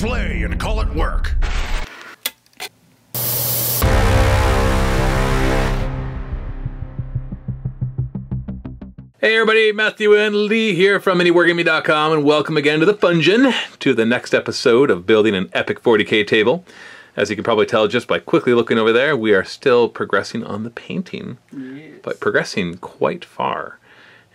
play and call it work. Hey everybody, Matthew and Lee here from MiniWarGaming.com, and welcome again to the Fungeon, to the next episode of building an epic 40k table. As you can probably tell just by quickly looking over there, we are still progressing on the painting, but progressing quite far.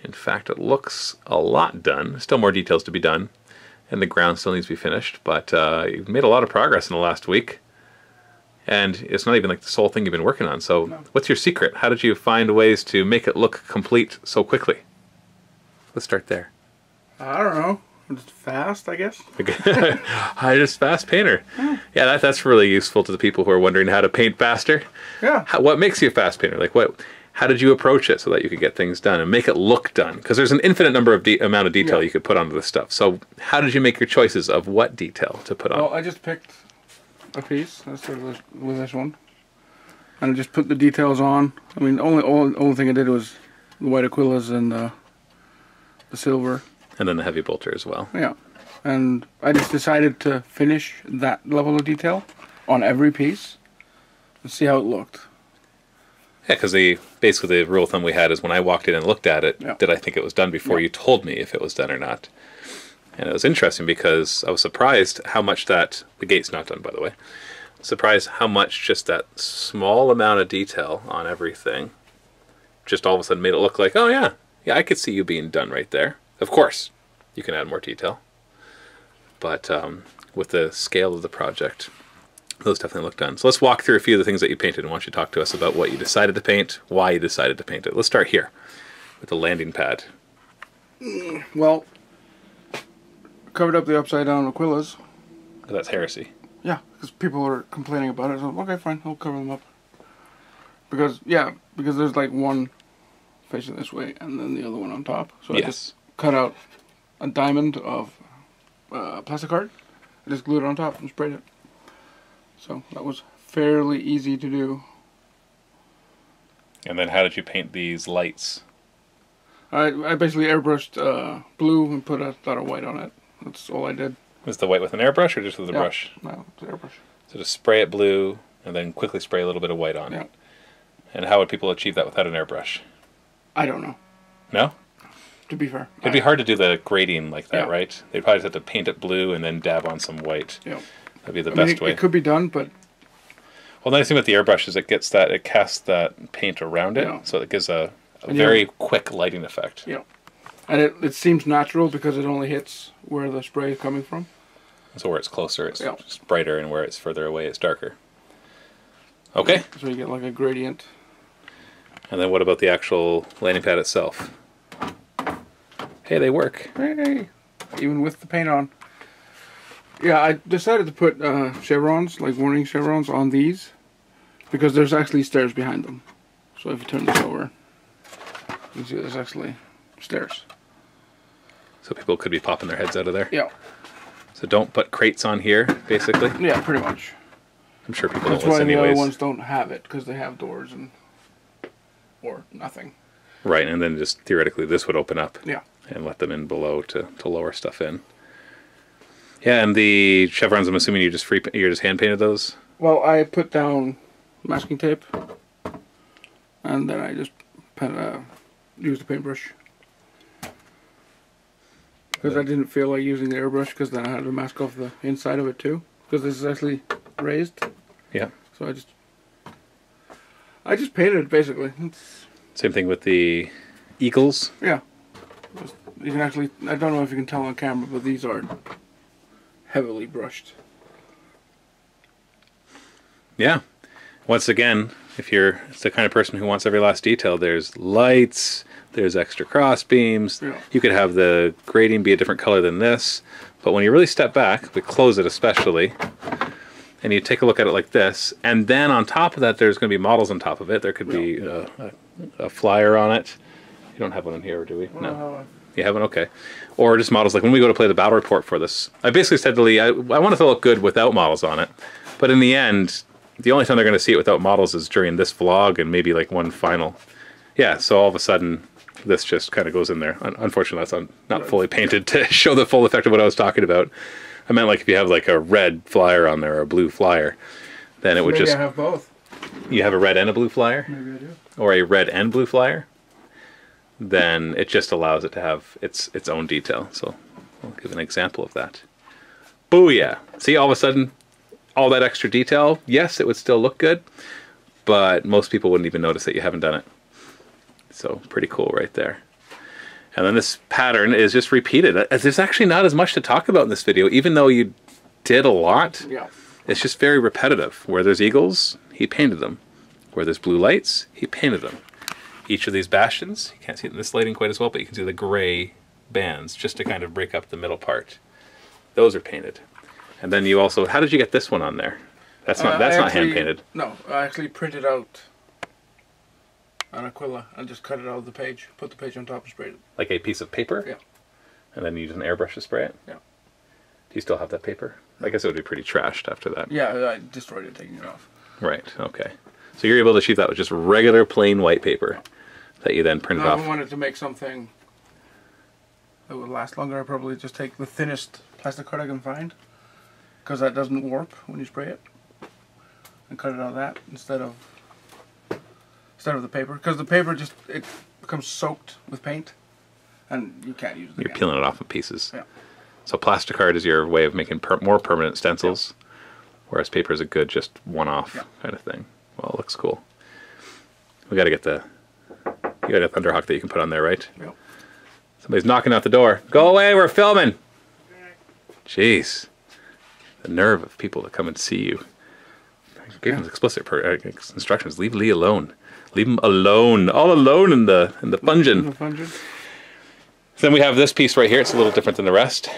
In fact, it looks a lot done. Still more details to be done, and the ground still needs to be finished, but you've made a lot of progress in the last week. And it's not even like the sole thing you've been working on. So what's your secret? How did you find ways to make it look complete so quickly? Let's start there. I don't know. I'm just fast, I guess. I just fast painter. Yeah, that's really useful to the people who are wondering how to paint faster. Yeah. What makes you a fast painter? Like how did you approach it so that you could get things done and make it look done? Because there's an infinite number of amount of detail you could put onto this stuff. So how did you make your choices of what detail to put on? Well, I just picked a piece. I started with this one, and I just put the details on. I mean, only thing I did was the white aquillas and the silver, and then the heavy bolter as well. Yeah, and I just decided to finish that level of detail on every piece and see how it looked. Yeah, because basically the rule of thumb we had is when I walked in and looked at it, did I think it was done before you told me if it was done or not? And it was interesting because I was surprised how much the gate's not done, by the way, surprised how much just that small amount of detail on everything just all of a sudden made it look like, oh yeah, I could see you being done right there. Of course, you can add more detail. But with the scale of the project, those definitely look done. So let's walk through a few of the things that you painted, and why don't you talk to us about what you decided to paint, why you decided to paint it. Let's start here with the landing pad. Well, covered up the upside down aquillas. That's heresy. Yeah, because people are complaining about it. So okay, fine, I'll cover them up. Because there's like one facing this way and then the other one on top. So I just cut out a diamond of plastic card. I just glued it on top and sprayed it. So that was fairly easy to do. And then how did you paint these lights? I basically airbrushed blue and put a dot of white on it. That's all I did. Was the white with an airbrush or just with a brush? No, it's an airbrush. So just spray it blue and then quickly spray a little bit of white on it. And how would people achieve that without an airbrush? I don't know. No? To be fair. It'd be hard to do the grading like that, right? They'd probably just have to paint it blue and then dab on some white. Yeah. That'd be the best way. It could be done, but... Well, the nice thing with the airbrush is it casts that paint around it, so it gives a very quick lighting effect. Yeah. And it seems natural because it only hits where the spray is coming from. So where it's closer, it's just brighter, and where it's further away, it's darker. Okay. So you get like a gradient. And then what about the actual landing pad itself? Hey, they work. Hey, even with the paint on. Yeah, I decided to put chevrons, like warning chevrons, on these because there's actually stairs behind them. So if you turn this over, you can see there's actually stairs. So people could be popping their heads out of there? Yeah. So don't put crates on here, basically? Yeah, pretty much. I'm sure people don't listen anyways. That's why the other ones don't have it, because they have doors or nothing. Right, and then just theoretically this would open up. Yeah. And let them in below to lower stuff in. Yeah, and the chevrons, I'm assuming you just hand painted those? Well, I put down masking tape, and then I just used a paintbrush. Because I didn't feel like using the airbrush, because then I had to mask off the inside of it too. Because this is actually raised. Yeah. So I just painted it, basically. Same thing with the eagles? Yeah. You can actually, I don't know if you can tell on camera, but these are heavily brushed. Yeah. Once again, if you're the kind of person who wants every last detail, there's lights, there's extra cross beams. Yeah. You could have the grading be a different color than this. But when you really step back, we close it especially, and you take a look at it like this, and then on top of that, there's going to be models on top of it. There could be a flyer on it. You don't have one in here, do we? No. You have one? Okay. Or just models. Like when we go to play the battle report for this, I basically said to Lee, I want it to look good without models on it. But in the end, the only time they're going to see it without models is during this vlog and maybe like one final. Yeah, so all of a sudden, This just kind of goes in there. Unfortunately, that's not fully painted to show the full effect of what I was talking about. I meant like if you have like a red flyer on there or a blue flyer, then it would maybe just... I have both. You have a red and a blue flyer? Maybe I do. Or a red and blue flyer? Then it just allows it to have its own detail. So I'll give an example of that. Booyah! See, all of a sudden, all that extra detail, yes, it would still look good, but most people wouldn't even notice that you haven't done it. So pretty cool right there. And then this pattern is just repeated. There's actually not as much to talk about in this video, even though you did a lot. Yeah. It's just very repetitive. Where there's eagles, he painted them. Where there's blue lights, he painted them. Each of these bastions, you can't see it in this lighting quite as well, but you can see the gray bands just to kind of break up the middle part. Those are painted. And then you also, how did you get this one on there? That's not hand painted. No, I actually printed out an Aquila and just cut it out of the page, put the page on top and sprayed it. Like a piece of paper? Yeah. And then you use an airbrush to spray it? Yeah. Do you still have that paper? I guess it would be pretty trashed after that. Yeah, I destroyed it taking it off. Right, okay. So you're able to achieve that with just regular plain white paper that you then printed off. If I wanted to make something that would last longer, I'd probably just take the thinnest plastic card I can find, because that doesn't warp when you spray it, and cut it out of that instead of the paper, because the paper just, it becomes soaked with paint and you can't use it You're again. peeling it off in pieces. Yeah. So Plasticard is your way of making more permanent stencils, whereas paper is a good just one-off kind of thing. Well, it looks cool. We got to get you got a Thunderhawk that you can put on there, right? Yep. Somebody's knocking out the door. Go away, we're filming. Jeez, the nerve of people to come and see you. I gave them explicit instructions. Leave Lee alone. Leave him alone. All alone in the Fungin. Then we have this piece right here. It's a little different than the rest.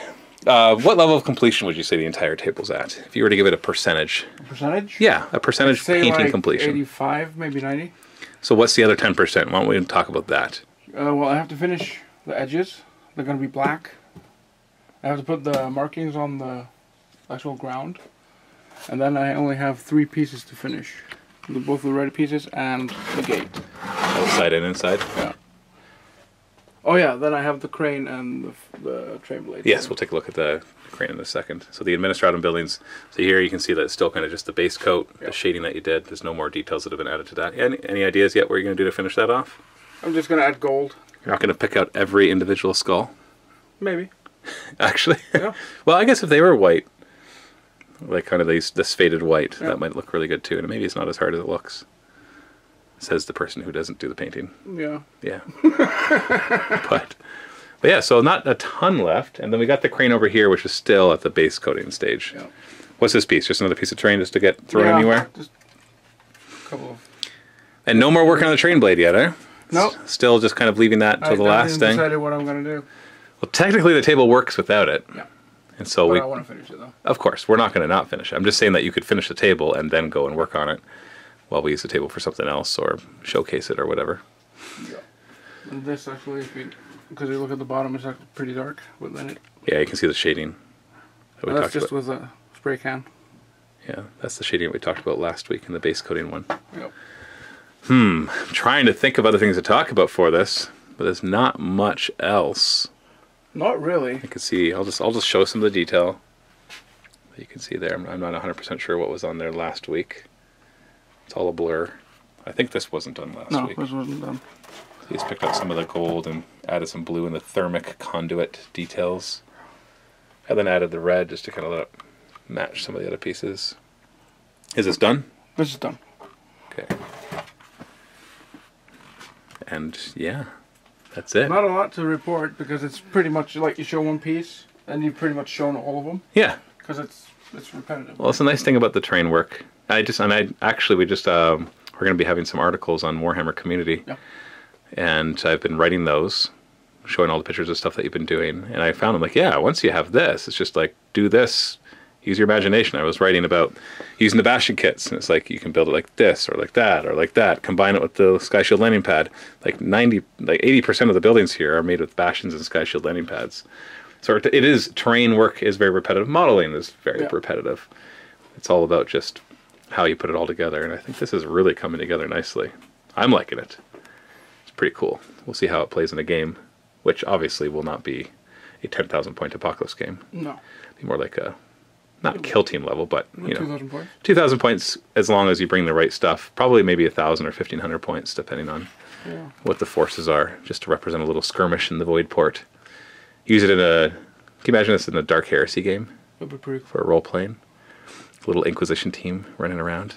What level of completion would you say the entire table's at? If you were to give it a percentage. A percentage? Yeah, a percentage painting like completion. 85, maybe 90. So what's the other 10%? Why don't we talk about that? Well, I have to finish the edges. They're going to be black. I have to put the markings on the actual ground. And then I only have 3 pieces to finish. Both the red pieces and the gate. Outside and inside? Yeah. Oh yeah, then I have the crane and the train blade. Yes, we'll take a look at the crane in a second. So the administratum buildings, so here you can see that it's still kind of just the base coat, the shading that you did. There's no more details that have been added to that. Any ideas yet what you're going to do to finish that off? I'm just going to add gold. You're not going to pick out every individual skull? Maybe. Actually? Yeah. Well, I guess if they were white, like kind of this faded white, that might look really good too. And maybe it's not as hard as it looks. Says the person who doesn't do the painting. Yeah. Yeah. but yeah, so not a ton left. And then we got the crane over here, which is still at the base coating stage. Yeah. What's this piece? Just another piece of terrain just to get thrown anywhere? Just a couple of... And no more work on the train blade yet, eh? Nope. Still just kind of leaving that until the last thing? I haven't decided what I'm going to do. Well, technically the table works without it. Yeah. And so but I want to finish it, though. Of course, we're not going to not finish it. I'm just saying that you could finish the table and then go and work on it while we use the table for something else or showcase it or whatever. Yeah. And this actually, because you look at the bottom, it's actually pretty dark. But then it... Yeah, you can see the shading that we that's talked just about. with a spray can. Yeah, that's the shading we talked about last week in the base coating one. Yep. I'm trying to think of other things to talk about for this, but there's not much else. Not really. I can see. I'll just show some of the detail that you can see there. I'm not 100% sure what was on there last week. It's all a blur. I think this wasn't done last week. No, this wasn't done. He's picked out some of the gold and added some blue in the thermic conduit details. And then added the red just to kind of let it match some of the other pieces. Is this done? This is done. Okay. And yeah, that's it. Not a lot to report because it's pretty much like you show one piece and you've pretty much shown all of them. Yeah. Because it's repetitive. Well, it's a nice thing about the train work. We just we're going to be having some articles on Warhammer Community. Yeah. And I've been writing those, showing all the pictures of stuff that you've been doing. And I found them like, yeah, once you have this, it's just like, do this, use your imagination. I was writing about using the Bastion kits, and it's like, you can build it like this, or like that, combine it with the Sky Shield landing pad. Like 80% of the buildings here are made with Bastions and Sky Shield landing pads. So it is, terrain work is very repetitive. Modeling is very repetitive. It's all about just how you put it all together. And I think this is really coming together nicely. I'm liking it. It's pretty cool. We'll see how it plays in a game, which obviously will not be a 10,000 point Apocalypse game. No. It'll be more like a, not kill team level, but, you know. 2,000 points? 2,000 points as long as you bring the right stuff. Probably maybe 1,000 or 1,500 points, depending on what the forces are, just to represent a little skirmish in the Void Port. Use it in a, can you imagine this in a Dark Heresy game? That'd be pretty cool. For a role-playing. Little Inquisition team running around.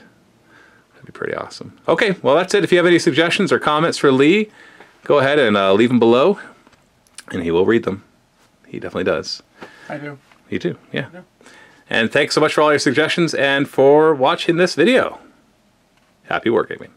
That'd be pretty awesome. Okay, well that's it. If you have any suggestions or comments for Lee, go ahead and leave them below, and he will read them. He definitely does. I do. You do, yeah. And thanks so much for all your suggestions and for watching this video. Happy wargaming.